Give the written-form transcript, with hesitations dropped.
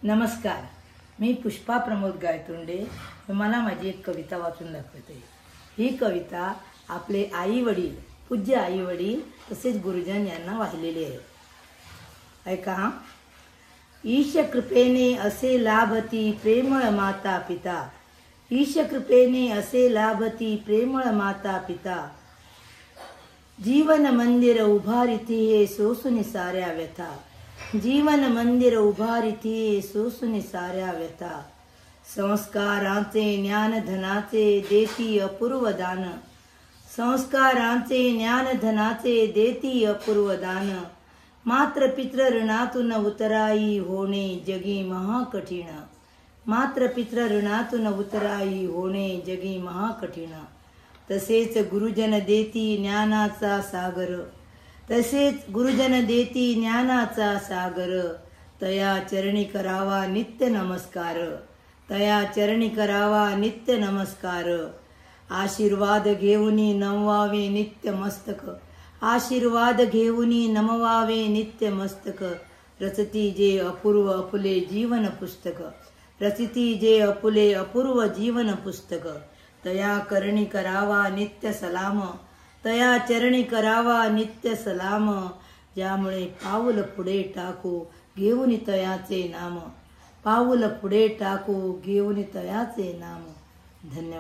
नमस्कार, मी पुष्पा प्रमोद गायतोंडे तुम्हाला माझी एक कविता वाचून दाखवते। ही कविता आपले आई वडील, पूज्य आई वडील तसेच गुरुजन यांना वाहिलेली आहे। ऐका। ईश कृपेने असे लाभती प्रेमळ माता पिता, ईश कृपेने असे लाभती प्रेमळ माता पिता। जीवन मंदिर उभारिती सोसुनी साऱ्या व्यथा, जीवन मंदिर उभारिती सोसुनी साऱ्या व्यथा। संस्कारांचे ज्ञानधनाचे देती अपूर्व दान, संस्कारांचे ज्ञानधनाचे देती अपूर्व दान। मात्र पितृ ऋणातून उतराई होणे जगी महाकठीण, मात्र पितृ ऋणातून उतराई होणे जगी महाकठीण। तसेच गुरुजन देती ज्ञानाचा सागर, तसेच गुरुजन देती ज्ञानाचा सागर। तया चरणी करावा नित्य नमस्कार, तया चरणी करावा नित्य नमस्कार। आशीर्वाद घेऊनी नमवावे नित्य मस्तक, आशीर्वाद घेऊनी नमवावे नित्य मस्तक। रचती जे अपूर्व अपुले जीवन पुस्तक, रचती जे अपुले अपूर्व जीवन पुस्तक। तया करणी करावा नित्य सलाम, तया चरणी करावा नित्य सलाम। ज्यामुळे पाऊल पुढे टाकू घेऊन तयाचे नाम, पाऊल पुढे टाकू घेऊन तयाचे नाम। धन्यवाद।